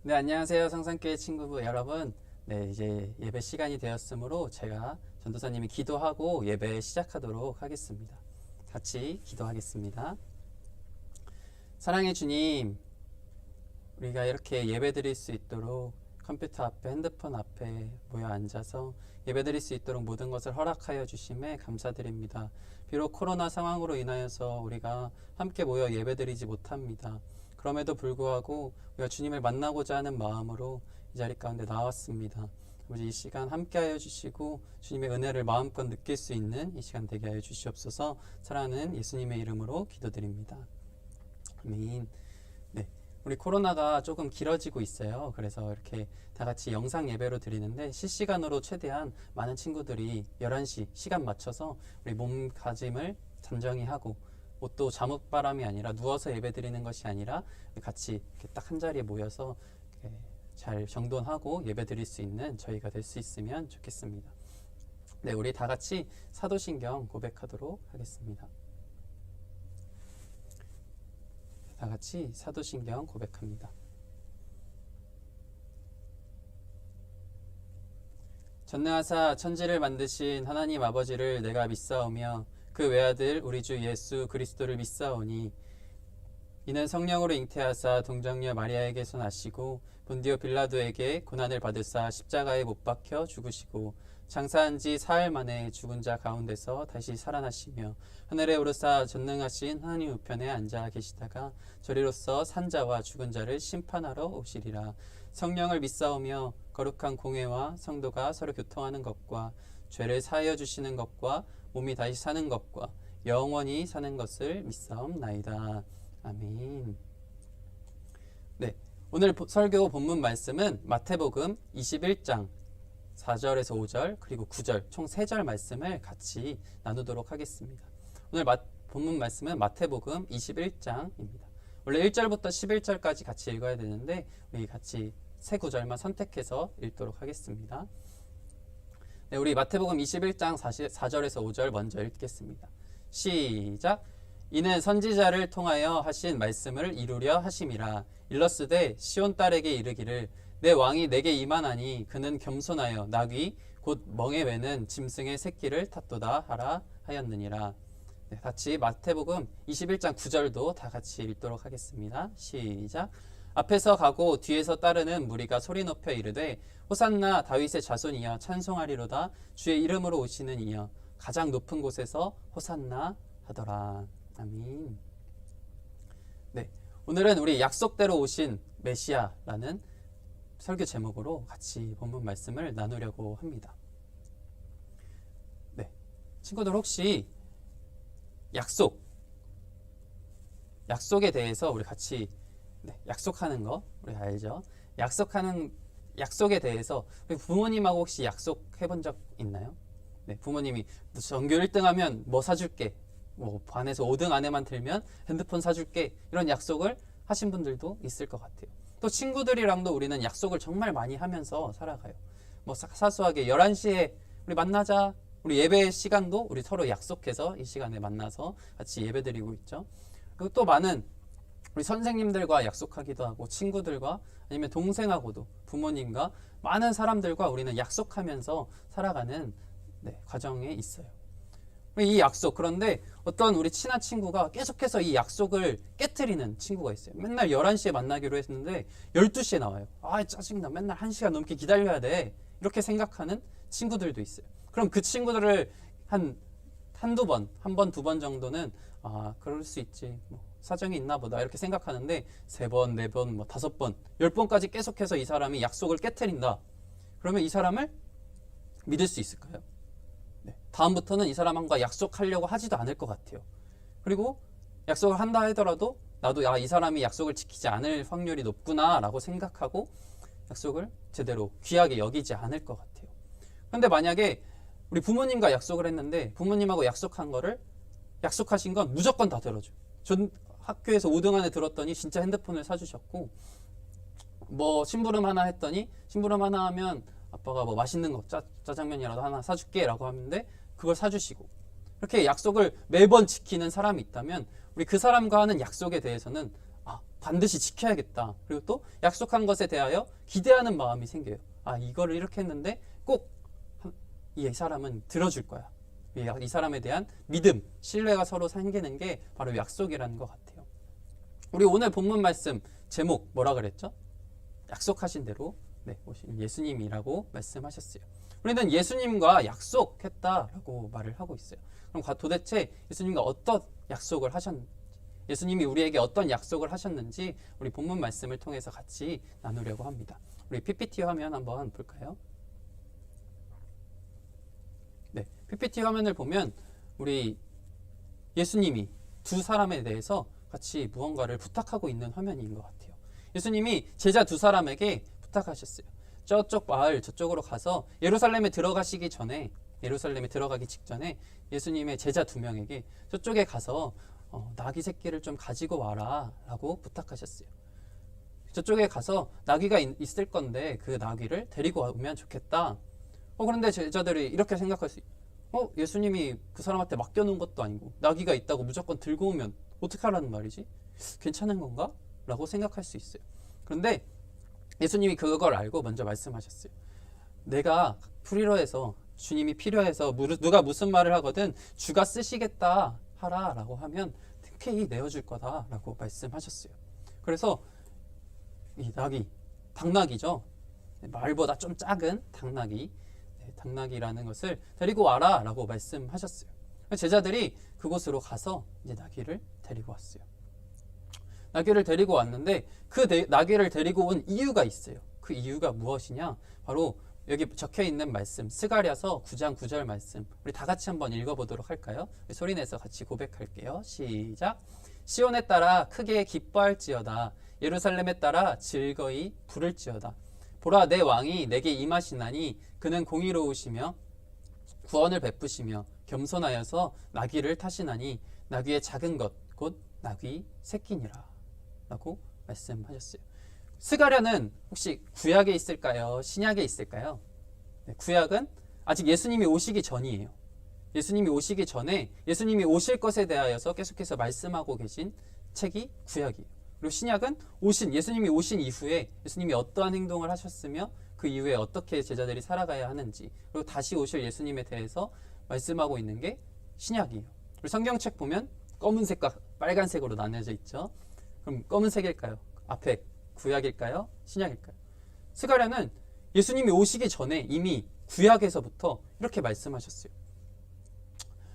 네, 안녕하세요. 성산교회 친구부 여러분. 네, 이제 예배 시간이 되었으므로 제가 전도사님이 기도하고 예배 시작하도록 하겠습니다. 같이 기도하겠습니다. 사랑의 주님, 우리가 이렇게 예배 드릴 수 있도록 컴퓨터 앞에, 핸드폰 앞에 모여 앉아서 예배 드릴 수 있도록 모든 것을 허락하여 주심에 감사드립니다. 비록 코로나 상황으로 인하여서 우리가 함께 모여 예배 드리지 못합니다. 그럼에도 불구하고 우리가 주님을 만나고자 하는 마음으로 이 자리 가운데 나왔습니다. 아버지, 이 시간 함께하여 주시고 주님의 은혜를 마음껏 느낄 수 있는 이 시간 되게 하여 주시옵소서. 사랑하는 예수님의 이름으로 기도드립니다. 아멘. 네, 우리 코로나가 조금 길어지고 있어요. 그래서 이렇게 다 같이 영상 예배로 드리는데 실시간으로 최대한 많은 친구들이 11시 시간 맞춰서 우리 몸가짐을 단정히 하고 옷도 잠옷바람이 아니라 누워서 예배 드리는 것이 아니라 같이 딱 한 자리에 모여서 잘 정돈하고 예배 드릴 수 있는 저희가 될 수 있으면 좋겠습니다. 네, 우리 다 같이 사도신경 고백하도록 하겠습니다. 다 같이 사도신경 고백합니다. 전능하사 천지를 만드신 하나님 아버지를 내가 믿사오며 그 외아들 우리 주 예수 그리스도를 믿사오니 이는 성령으로 잉태하사 동정녀 마리아에게서 나시고 본디오 빌라도에게 고난을 받으사 십자가에 못 박혀 죽으시고 장사한 지 사흘 만에 죽은 자 가운데서 다시 살아나시며 하늘에 오르사 전능하신 하나님 우편에 앉아 계시다가 저리로서 산 자와 죽은 자를 심판하러 오시리라. 성령을 믿사오며 거룩한 공회와 성도가 서로 교통하는 것과 죄를 사하여 주시는 것과 몸이 다시 사는 것과 영원히 사는 것을 믿사옵나이다. 아멘. 네, 오늘 설교 본문 말씀은 마태복음 21장 4절에서 5절 그리고 9절 총 3절 말씀을 같이 나누도록 하겠습니다. 오늘 본문 말씀은 마태복음 21장입니다. 원래 1절부터 11절까지 같이 읽어야 되는데 우리 같이 세 구절만 선택해서 읽도록 하겠습니다. 네, 우리 마태복음 21장 4절에서 5절 먼저 읽겠습니다. 시작. 이는 선지자를 통하여 하신 말씀을 이루려 하심이라. 일러스되 시온 딸에게 이르기를 내 왕이 내게 임하나니 그는 겸손하여 나귀 곧 멍에 매는 짐승의 새끼를 탔도다 하라 하였느니라. 네, 같이 마태복음 21장 9절도 다 같이 읽도록 하겠습니다. 시작. 앞에서 가고 뒤에서 따르는 무리가 소리 높여 이르되 호산나 다윗의 자손이여 찬송하리로다. 주의 이름으로 오시는 이여 가장 높은 곳에서 호산나 하더라. 아멘. 네, 오늘은 우리 약속대로 오신 메시아라는 설교 제목으로 같이 본문 말씀을 나누려고 합니다. 네, 친구들 혹시 약속에 대해서 우리 같이 약속하는 거 우리 알죠? 약속에 대해서 부모님하고 혹시 약속해 본 적 있나요? 네, 부모님이 전교 1등 하면 뭐 사줄게, 뭐 반에서 5등 안에만 들면 핸드폰 사줄게, 이런 약속을 하신 분들도 있을 것 같아요. 또 친구들이랑도 우리는 약속을 정말 많이 하면서 살아가요. 뭐 사소하게 11시에 우리 만나자, 우리 예배 시간도 우리 서로 약속해서 이 시간에 만나서 같이 예배 드리고 있죠. 그리고 또 많은 우리 선생님들과 약속하기도 하고 친구들과 아니면 동생하고도 부모님과 많은 사람들과 우리는 약속하면서 살아가는 과정에 있어요. 이 약속, 그런데 어떤 우리 친한 친구가 계속해서 이 약속을 깨트리는 친구가 있어요. 맨날 11시에 만나기로 했는데 12시에 나와요. 아, 짜증나. 맨날 1시간 넘게 기다려야 돼. 이렇게 생각하는 친구들도 있어요. 그럼 그 친구들을 한두 번, 한 번, 두 번 정도는 그럴 수 있지. 뭐 사정이 있나 보다. 이렇게 생각하는데 3번, 4번, 뭐 5번, 10번까지 계속해서 이 사람이 약속을 깨트린다. 그러면 이 사람을 믿을 수 있을까요? 네, 다음부터는 이 사람과 약속하려고 하지도 않을 것 같아요. 그리고 약속을 한다 하더라도 나도 이 사람이 약속을 지키지 않을 확률이 높구나 라고 생각하고 약속을 제대로 귀하게 여기지 않을 것 같아요. 그런데 만약에 우리 부모님과 약속을 했는데 부모님하고 약속하신 건 무조건 다 들어줘요. 전 학교에서 5등 안에 들었더니 진짜 핸드폰을 사주셨고, 뭐 심부름 하나 했더니 심부름 하나 하면 아빠가 뭐 맛있는 거 짜장면이라도 하나 사줄게 라고 하는데 그걸 사주시고, 이렇게 약속을 매번 지키는 사람이 있다면 우리 그 사람과 하는 약속에 대해서는 반드시 지켜야겠다. 그리고 또 약속한 것에 대하여 기대하는 마음이 생겨요. 이거를 이렇게 했는데 꼭 이 사람은 들어줄 거야. 이 사람에 대한 믿음, 신뢰가 서로 생기는 게 바로 약속이라는 것 같아요. 우리 오늘 본문 말씀 제목 뭐라 그랬죠? 약속하신 대로 오신 예수님이라고 말씀하셨어요. 우리는 예수님과 약속했다라고 말을 하고 있어요. 그럼 도대체 예수님과 어떤 약속을 하셨는지, 예수님이 우리에게 어떤 약속을 하셨는지 우리 본문 말씀을 통해서 같이 나누려고 합니다. 우리 PPT 화면 한번 볼까요? PPT 화면을 보면 우리 예수님이 두 사람에 대해서 같이 무언가를 부탁하고 있는 화면인 것 같아요. 예수님이 제자 두 사람에게 부탁하셨어요. 저쪽 마을 저쪽으로 가서 예루살렘에 들어가기 직전에 예수님의 제자 두 명에게 저쪽에 가서 나귀 새끼를 좀 가지고 와라 라고 부탁하셨어요. 저쪽에 가서 나귀가 있을 건데 그 나귀를 데리고 오면 좋겠다. 그런데 제자들이 이렇게 생각할 수 있어요. 예수님이 그 사람한테 맡겨놓은 것도 아니고 나귀가 있다고 무조건 들고 오면 어떻게 하라는 말이지? 괜찮은 건가? 라고 생각할 수 있어요. 그런데 예수님이 그걸 알고 먼저 말씀하셨어요. 내가 주님이 필요해서 누가 무슨 말을 하거든 주가 쓰시겠다 하라 라고 하면 흔쾌히 내어줄 거다 라고 말씀하셨어요. 그래서 이 나귀, 당나귀죠. 말보다 좀 작은 당나귀라는 것을 데리고 와라 라고 말씀하셨어요. 제자들이 그곳으로 가서 이제 나귀를 데리고 왔어요. 나귀를 데리고 왔는데 그 나귀를 데리고 온 이유가 있어요. 그 이유가 무엇이냐? 바로 여기 적혀 있는 말씀, 스가랴서 9장 9절 말씀. 우리 다 같이 한번 읽어보도록 할까요? 소리내서 같이 고백할게요. 시작. 시온에 따라 크게 기뻐할지어다. 예루살렘에 따라 즐거이 부를지어다. 보라, 내 왕이 내게 임하시나니 그는 공의로우시며 구원을 베푸시며 겸손하여서 나귀를 타시나니 나귀의 작은 것 곧 나귀 새끼니라 라고 말씀하셨어요. 스가랴는 혹시 구약에 있을까요? 신약에 있을까요? 구약은 아직 예수님이 오시기 전이에요. 예수님이 오시기 전에 예수님이 오실 것에 대하여서 계속해서 말씀하고 계신 책이 구약이에요. 그리고 신약은 예수님이 오신 이후에 예수님이 어떠한 행동을 하셨으며 그 이후에 어떻게 제자들이 살아가야 하는지, 그리고 다시 오실 예수님에 대해서 말씀하고 있는 게 신약이에요. 그리고 성경책 보면 검은색과 빨간색으로 나뉘어져 있죠. 그럼 검은색일까요? 앞에 구약일까요? 신약일까요? 스가랴는 예수님이 오시기 전에 이미 구약에서부터 이렇게 말씀하셨어요.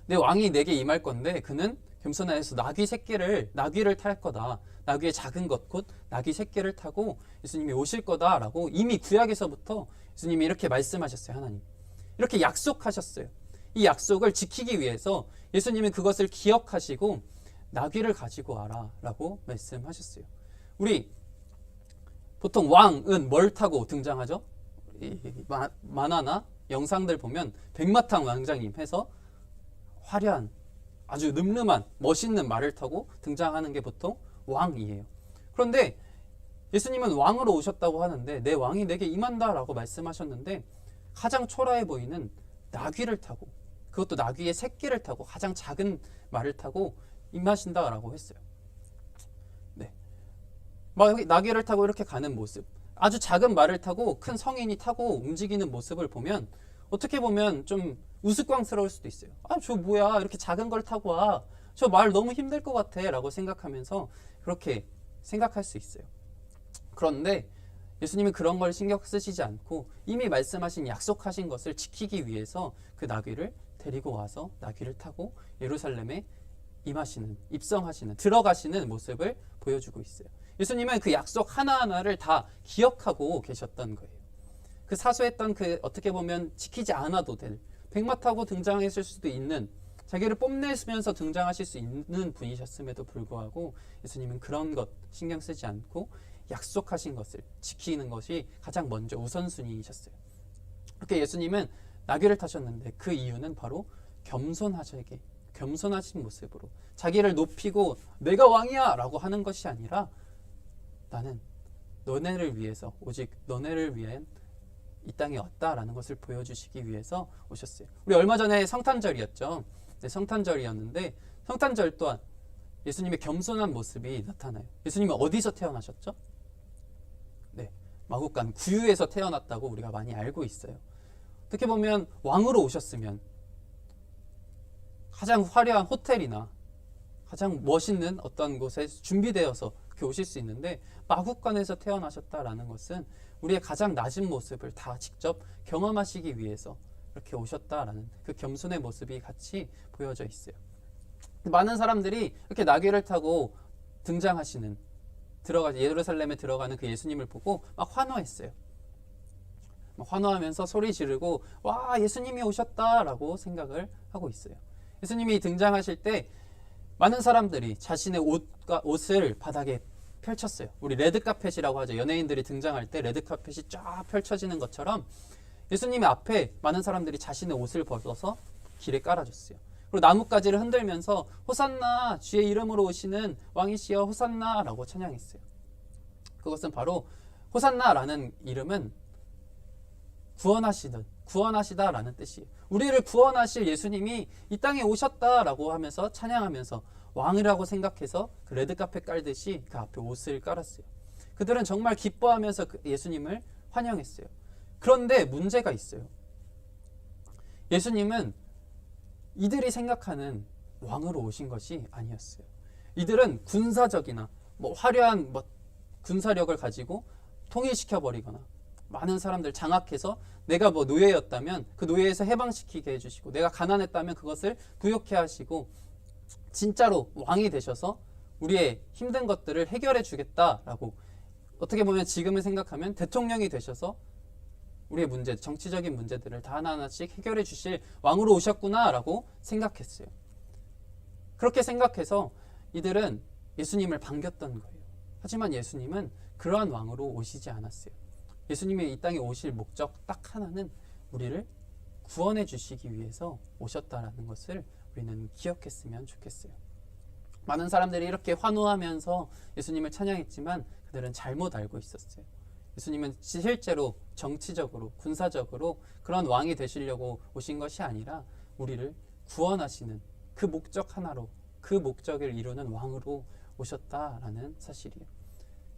내 왕이 내게 임할 건데 그는 겸손하여서 나귀를 탈 거다. 나귀의 작은 것 곧 나귀 새끼를 타고 예수님이 오실 거다라고 이미 구약에서부터 예수님이 이렇게 말씀하셨어요. 하나님 이렇게 약속하셨어요. 이 약속을 지키기 위해서 예수님은 그것을 기억하시고 나귀를 가지고 와라 라고 말씀하셨어요. 우리 보통 왕은 뭘 타고 등장하죠? 만화나 영상들 보면 백마탄 왕자님 해서 화려한 아주 늠름한 멋있는 말을 타고 등장하는 게 보통 왕이에요. 그런데 예수님은 왕으로 오셨다고 하는데 내 왕이 내게 임한다 라고 말씀하셨는데 가장 초라해 보이는 나귀를 타고, 그것도 나귀의 새끼를 타고 가장 작은 말을 타고 임하신다 라고 했어요. 나귀를 타고 이렇게 가는 모습, 아주 작은 말을 타고 큰 성인이 타고 움직이는 모습을 보면 어떻게 보면 좀 우스꽝스러울 수도 있어요. 저 뭐야, 이렇게 작은 걸 타고 와, 저 말 너무 힘들 것 같아 라고 생각하면서 그렇게 생각할 수 있어요. 그런데 예수님은 그런 걸 신경 쓰시지 않고 이미 말씀하신 약속하신 것을 지키기 위해서 그 나귀를 데리고 와서 나귀를 타고 예루살렘에 입성하시는, 들어가시는 모습을 보여주고 있어요. 예수님은 그 약속 하나하나를 다 기억하고 계셨던 거예요. 그 사소했던 어떻게 보면 지키지 않아도 될, 백마 타고 등장했을 수도 있는, 자기를 뽐내면서 등장하실 수 있는 분이셨음에도 불구하고 예수님은 그런 것 신경 쓰지 않고 약속하신 것을 지키는 것이 가장 먼저 우선순위이셨어요. 그렇게 예수님은 나귀를 타셨는데 그 이유는 바로 겸손하신 모습으로 자기를 높이고 내가 왕이야 라고 하는 것이 아니라 나는 너네를 위해서, 오직 너네를 위한 이 땅에 왔다라는 것을 보여주시기 위해서 오셨어요. 우리 얼마 전에 성탄절이었죠. 성탄절이었는데 성탄절 또한 예수님의 겸손한 모습이 나타나요. 예수님은 어디서 태어나셨죠? 네, 마국간 구유에서 태어났다고 우리가 많이 알고 있어요. 어떻게 보면 왕으로 오셨으면 가장 화려한 호텔이나 가장 멋있는 어떤 곳에 준비되어서 이렇게 오실 수 있는데, 마국간에서 태어나셨다라는 것은 우리의 가장 낮은 모습을 다 직접 경험하시기 위해서 이렇게 오셨다라는 그 겸손의 모습이 같이 보여져 있어요. 많은 사람들이 이렇게 나귀를 타고 등장하시는, 예루살렘에 들어가는 그 예수님을 보고 막 환호했어요. 막 환호하면서 소리 지르고 와, 예수님이 오셨다라고 생각을 하고 있어요. 예수님이 등장하실 때 많은 사람들이 자신의 옷을 바닥에 펼쳤어요. 우리 레드카펫이라고 하죠. 연예인들이 등장할 때 레드카펫이 쫙 펼쳐지는 것처럼 예수님의 앞에 많은 사람들이 자신의 옷을 벗어서 길에 깔아줬어요. 그리고 나뭇가지를 흔들면서 호산나, 주의 이름으로 오시는 왕이시여 호산나라고 찬양했어요. 그것은 바로 호산나라는 이름은 구원하시다라는 뜻이에요. 우리를 구원하실 예수님이 이 땅에 오셨다라고 하면서 찬양하면서 왕이라고 생각해서 그 레드카펫 깔듯이 그 앞에 옷을 깔았어요. 그들은 정말 기뻐하면서 그 예수님을 환영했어요. 그런데 문제가 있어요. 예수님은 이들이 생각하는 왕으로 오신 것이 아니었어요. 이들은 군사적이나 화려한 군사력을 가지고 통일시켜 버리거나 많은 사람들 장악해서 내가 노예였다면 그 노예에서 해방시키게 해주시고, 내가 가난했다면 그것을 부욕해 하시고, 진짜로 왕이 되셔서 우리의 힘든 것들을 해결해 주겠다라고, 어떻게 보면 지금을 생각하면 대통령이 되셔서 우리의 문제, 정치적인 문제들을 다 하나하나씩 해결해 주실 왕으로 오셨구나라고 생각했어요. 그렇게 생각해서 이들은 예수님을 반겼던 거예요. 하지만 예수님은 그러한 왕으로 오시지 않았어요. 예수님이 이 땅에 오실 목적 딱 하나는 우리를 구원해 주시기 위해서 오셨다라는 것을 우리는 기억했으면 좋겠어요. 많은 사람들이 이렇게 환호하면서 예수님을 찬양했지만 그들은 잘못 알고 있었어요. 예수님은 실제로 정치적으로, 군사적으로 그런 왕이 되시려고 오신 것이 아니라 우리를 구원하시는 그 목적 하나로, 그 목적을 이루는 왕으로 오셨다라는 사실이에요.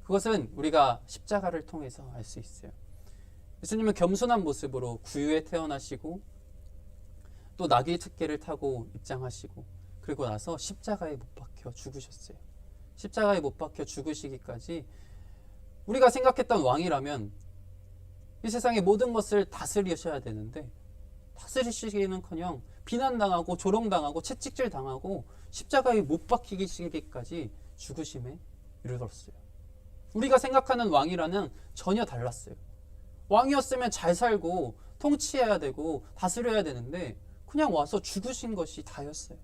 그것은 우리가 십자가를 통해서 알 수 있어요. 예수님은 겸손한 모습으로 구유에 태어나시고 또 나귀 특계를 타고 입장하시고, 그리고 나서 십자가에 못 박혀 죽으셨어요. 십자가에 못 박혀 죽으시기까지 우리가 생각했던 왕이라면 이 세상의 모든 것을 다스리셔야 되는데 다스리시기는커녕 비난당하고 조롱당하고 채찍질 당하고 십자가에 못 박히기까지 죽으심에 이르렀어요. 우리가 생각하는 왕이라는 전혀 달랐어요. 왕이었으면 잘 살고 통치해야 되고 다스려야 되는데 그냥 와서 죽으신 것이 다였어요.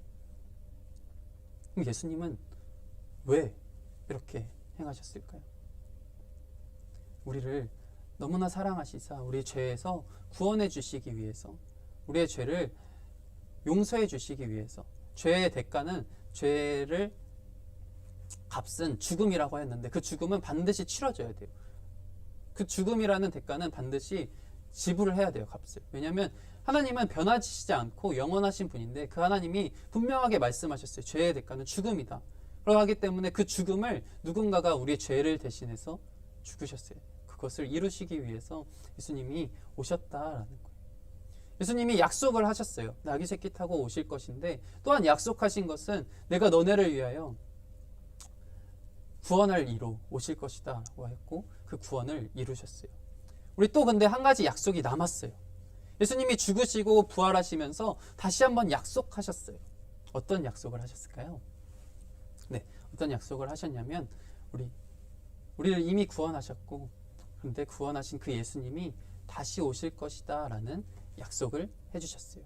그럼 예수님은 왜 이렇게 행하셨을까요? 우리를 너무나 사랑하시사 우리의 죄에서 구원해 주시기 위해서, 우리의 죄를 용서해 주시기 위해서, 죄의 대가는, 죄를 값은 죽음이라고 했는데 그 죽음은 반드시 치러져야 돼요. 그 죽음이라는 대가는 반드시 지불을 해야 돼요, 값을. 왜냐하면 하나님은 변하시지 않고 영원하신 분인데 그 하나님이 분명하게 말씀하셨어요. 죄의 대가는 죽음이다. 그러기 때문에 그 죽음을 누군가가 우리의 죄를 대신해서 죽으셨어요. 그것을 이루시기 위해서 예수님이 오셨다라는 거예요. 예수님이 약속을 하셨어요. 나귀 새끼 타고 오실 것인데, 또한 약속하신 것은 내가 너네를 위하여 구원할 이로 오실 것이다 라고 했고, 그 구원을 이루셨어요. 우리 또 근데 한 가지 약속이 남았어요. 예수님이 죽으시고 부활하시면서 다시 한번 약속하셨어요. 어떤 약속을 하셨을까요? 네, 어떤 약속을 하셨냐면 우리를 이미 구원하셨고, 그런데 구원하신 그 예수님이 다시 오실 것이다 라는 약속을 해주셨어요.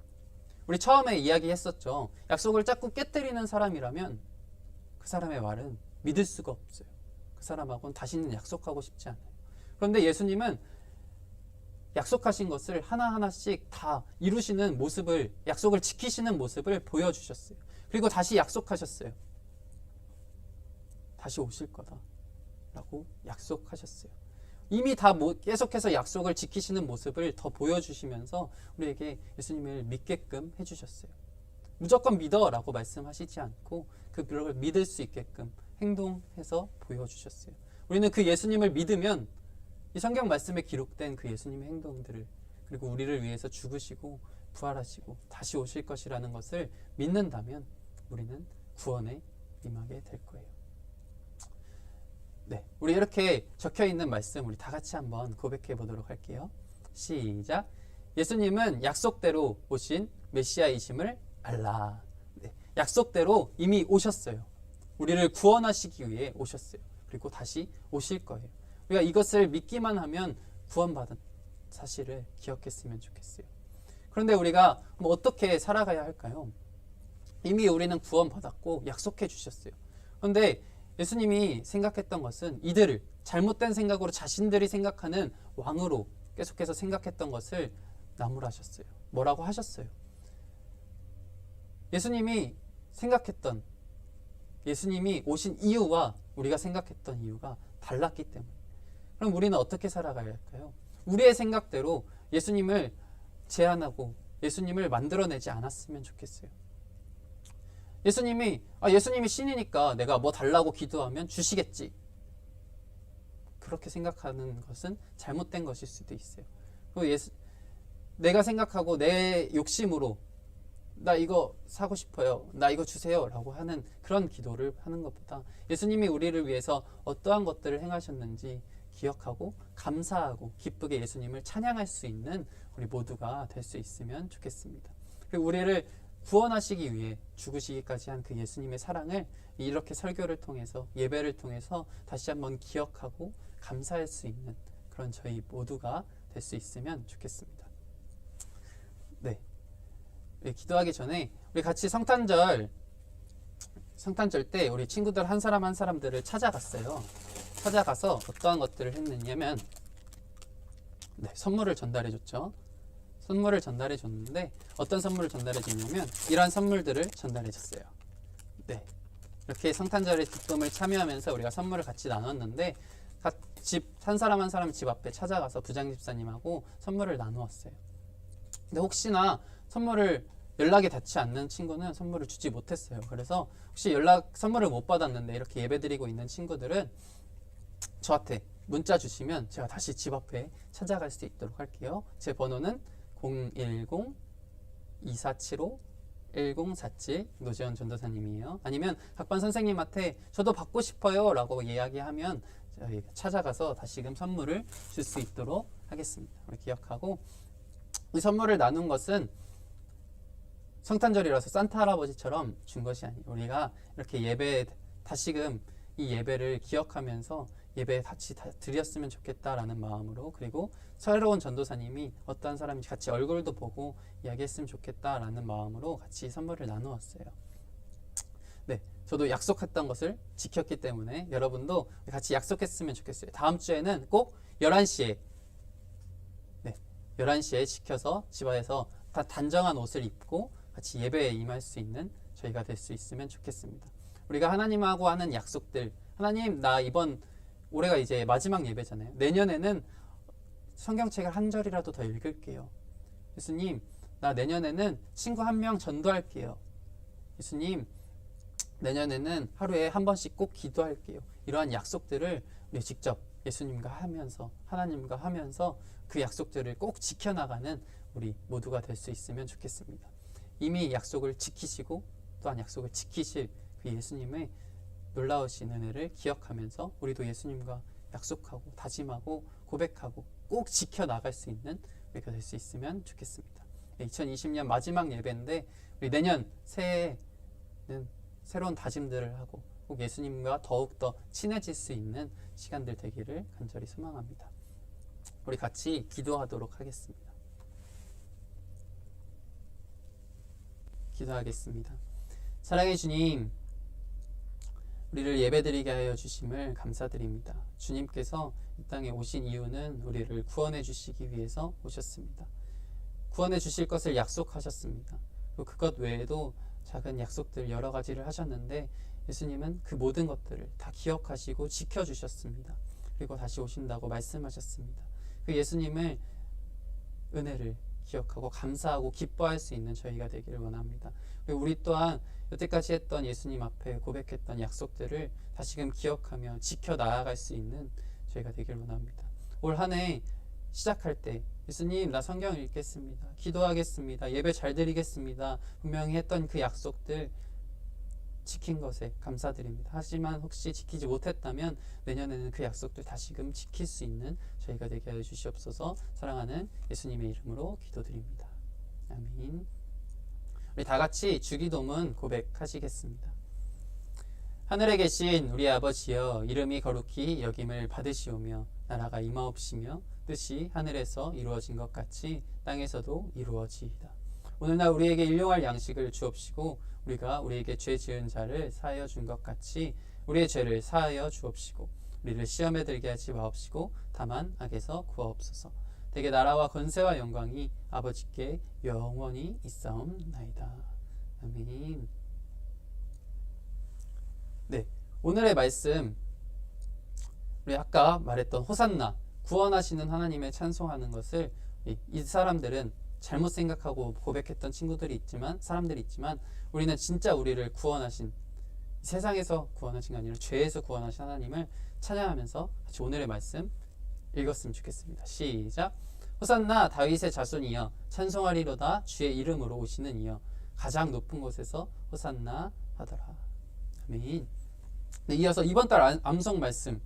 우리 처음에 이야기했었죠. 약속을 자꾸 깨뜨리는 사람이라면 그 사람의 말은 믿을 수가 없어요. 그 사람하고는 다시는 약속하고 싶지 않아요. 그런데 예수님은 약속하신 것을 하나하나씩 다 이루시는 모습을, 약속을 지키시는 모습을 보여주셨어요. 그리고 다시 약속하셨어요. 다시 오실 거다 라고 약속하셨어요. 이미 다 계속해서 약속을 지키시는 모습을 더 보여주시면서 우리에게 예수님을 믿게끔 해주셨어요. 무조건 믿어라고 말씀하시지 않고 그걸 믿을 수 있게끔 행동해서 보여주셨어요. 우리는 그 예수님을 믿으면 이 성경 말씀에 기록된 그 예수님의 행동들을, 그리고 우리를 위해서 죽으시고 부활하시고 다시 오실 것이라는 것을 믿는다면 우리는 구원에 임하게 될 거예요. 네, 우리 이렇게 적혀 있는 말씀 우리 다 같이 한번 고백해 보도록 할게요. 시작. 예수님은 약속대로 오신 메시아이심을 알라. 네, 약속대로 이미 오셨어요. 우리를 구원하시기 위해 오셨어요. 그리고 다시 오실 거예요. 우리가 이것을 믿기만 하면 구원받은 사실을 기억했으면 좋겠어요. 그런데 우리가 어떻게 살아가야 할까요? 이미 우리는 구원받았고 약속해 주셨어요. 그런데 예수님이 생각했던 것은 이들을 잘못된 생각으로 자신들이 생각하는 왕으로 계속해서 생각했던 것을 나무라셨어요. 뭐라고 하셨어요? 예수님이 생각했던, 예수님이 오신 이유와 우리가 생각했던 이유가 달랐기 때문에. 그럼 우리는 어떻게 살아가야 할까요? 우리의 생각대로 예수님을 제안하고 예수님을 만들어내지 않았으면 좋겠어요. 예수님이 신이니까 내가 뭐 달라고 기도하면 주시겠지. 그렇게 생각하는 것은 잘못된 것일 수도 있어요. 그리고 내가 생각하고 내 욕심으로 나 이거 사고 싶어요, 나 이거 주세요 라고 하는 그런 기도를 하는 것보다 예수님이 우리를 위해서 어떠한 것들을 행하셨는지 기억하고 감사하고 기쁘게 예수님을 찬양할 수 있는 우리 모두가 될 수 있으면 좋겠습니다. 그리고 우리를 구원하시기 위해 죽으시기까지 한 그 예수님의 사랑을 이렇게 설교를 통해서, 예배를 통해서 다시 한번 기억하고 감사할 수 있는 그런 저희 모두가 될 수 있으면 좋겠습니다. 네, 기도하기 전에 우리 같이 성탄절 때 우리 친구들 한 사람 한 사람들을 찾아갔어요. 찾아가서 어떠한 것들을 했느냐면 선물을 전달해 줬죠. 선물을 전달해 줬는데 어떤 선물을 전달해 줬냐면 이러한 선물들을 전달해 줬어요. 네, 이렇게 성탄절의 기쁨을 참여하면서 우리가 선물을 같이 나눴는데 한 사람 한 사람 집 앞에 찾아가서 부장집사님하고 선물을 나누었어요. 근데 혹시나 연락이 닿지 않는 친구는 선물을 주지 못했어요. 그래서 혹시 선물을 못 받았는데 이렇게 예배드리고 있는 친구들은 저한테 문자 주시면 제가 다시 집 앞에 찾아갈 수 있도록 할게요. 제 번호는 010-2475-1047 노재현 전도사님이에요. 아니면 각반 선생님한테 저도 받고 싶어요 라고 이야기하면 저희가 찾아가서 다시금 선물을 줄 수 있도록 하겠습니다. 우리 기억하고, 이 선물을 나눈 것은 성탄절이라서 산타 할아버지처럼 준 것이 아니에요. 우리가 이렇게 다시금 이 예배를 기억하면서 예배 같이 드렸으면 좋겠다라는 마음으로, 그리고 새로운 전도사님이 어떠한 사람인지 같이 얼굴도 보고 이야기했으면 좋겠다라는 마음으로 같이 선물을 나누었어요. 네, 저도 약속했던 것을 지켰기 때문에 여러분도 같이 약속했으면 좋겠어요. 다음 주에는 꼭 11시에 11시에 지켜서 집안에서 다 단정한 옷을 입고 같이 예배에 임할 수 있는 저희가 될 수 있으면 좋겠습니다. 우리가 하나님하고 하는 약속들, 하나님 나 올해가 이제 마지막 예배잖아요. 내년에는 성경책을 한 절이라도 더 읽을게요. 예수님 나 내년에는 친구 한 명 전도할게요. 예수님 내년에는 하루에 한 번씩 꼭 기도할게요. 이러한 약속들을 우리 직접 예수님과 하면서, 하나님과 하면서 그 약속들을 꼭 지켜나가는 우리 모두가 될 수 있으면 좋겠습니다. 이미 약속을 지키시고 또한 약속을 지키실 그 예수님의 놀라우신 은혜를 기억하면서 우리도 예수님과 약속하고 다짐하고 고백하고 꼭 지켜나갈 수 있는 우리가 될 수 있으면 좋겠습니다. 2020년 마지막 예배인데 우리 내년 새해에는 새로운 다짐들을 하고 꼭 예수님과 더욱더 친해질 수 있는 시간들 되기를 간절히 소망합니다. 우리 같이 기도하도록 하겠습니다. 기도하겠습니다. 사랑의 주님, 우리를 예배드리게 하여 주심을 감사드립니다. 주님께서 이 땅에 오신 이유는 우리를 구원해 주시기 위해서 오셨습니다. 구원해 주실 것을 약속하셨습니다. 그리고 그것 외에도 작은 약속들 여러 가지를 하셨는데 예수님은 그 모든 것들을 다 기억하시고 지켜주셨습니다. 그리고 다시 오신다고 말씀하셨습니다. 그 예수님의 은혜를 기억하고 감사하고 기뻐할 수 있는 저희가 되기를 원합니다. 그리고 우리 또한 여태까지 했던 예수님 앞에 고백했던 약속들을 다시금 기억하며 지켜 나아갈 수 있는 저희가 되기를 원합니다. 올 한 해 시작할 때 예수님 나 성경 읽겠습니다. 기도하겠습니다. 예배 잘 드리겠습니다. 분명히 했던 그 약속들 지킨 것에 감사드립니다. 하지만 혹시 지키지 못했다면 내년에는 그 약속들 다시금 지킬 수 있는 저희가 되게 하여 주시옵소서. 사랑하는 예수님의 이름으로 기도드립니다. 아멘. 우리 다 같이 주기도문 고백하시겠습니다. 하늘에 계신 우리 아버지여, 이름이 거룩히 여김을 받으시오며 나라가 임하옵시며 뜻이 하늘에서 이루어진 것 같이 땅에서도 이루어지이다. 오늘날 우리에게 일용할 양식을 주옵시고 우리가 우리에게 죄 지은 자를 사하여 준 것 같이 우리의 죄를 사하여 주옵시고 우리를 시험에 들게 하지 마옵시고 다만 악에서 구하옵소서. 대개 나라와 권세와 영광이 아버지께 영원히 있사옵나이다. 아멘. 네, 오늘의 말씀 우리 아까 말했던 호산나 구원하시는 하나님의 찬송하는 것을 이 사람들은 잘못 생각하고 고백했던 사람들이 있지만 우리는 진짜 우리를 구원하신, 세상에서 구원하신 게 아니라 죄에서 구원하신 하나님을 찬양하면서 같이 오늘의 말씀 읽었으면 좋겠습니다. 시작. 호산나 다윗의 자손이여, 찬송하리로다 주의 이름으로 오시는 이여, 가장 높은 곳에서 호산나 하더라. 아멘. 네, 이어서 이번 달 암송 말씀,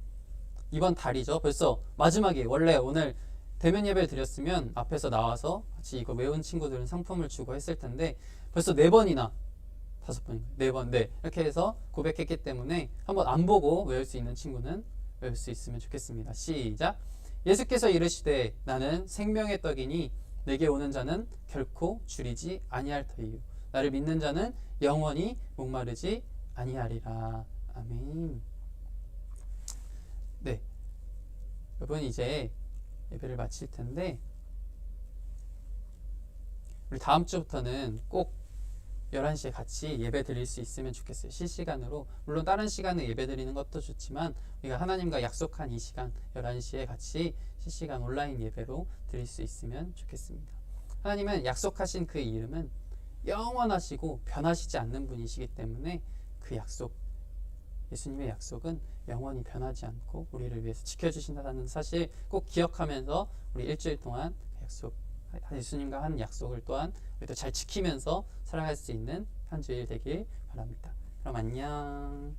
이번 달이죠. 벌써 마지막이에요. 원래 오늘 대면 예배를 드렸으면 앞에서 나와서 같이 이거 외운 친구들은 상품을 주고 했을 텐데 벌써 4번이나 5번인가요? 4번. 네, 이렇게 해서 고백했기 때문에 한번 안 보고 외울 수 있는 친구는 외울 수 있으면 좋겠습니다. 시작. 예수께서 이르시되 나는 생명의 떡이니 내게 오는 자는 결코 줄이지 아니할 터이요 나를 믿는 자는 영원히 목마르지 아니하리라. 아멘. 네, 여러분 이제 예배를 마칠 텐데 우리 다음 주부터는 꼭 11시에 같이 예배 드릴 수 있으면 좋겠어요. 실시간으로. 물론 다른 시간에 예배 드리는 것도 좋지만 우리가 하나님과 약속한 이 시간 11시에 같이 실시간 온라인 예배로 드릴 수 있으면 좋겠습니다. 하나님은 약속하신 그 이름은 영원하시고 변하시지 않는 분이시기 때문에 그 약속, 예수님의 약속은 영원히 변하지 않고 우리를 위해서 지켜주신다는 사실 꼭 기억하면서 우리 일주일 동안 약속, 예수님과 한 약속을 또한 우리도 잘 지키면서 살아갈 수 있는 한 주일 되길 바랍니다. 그럼 안녕.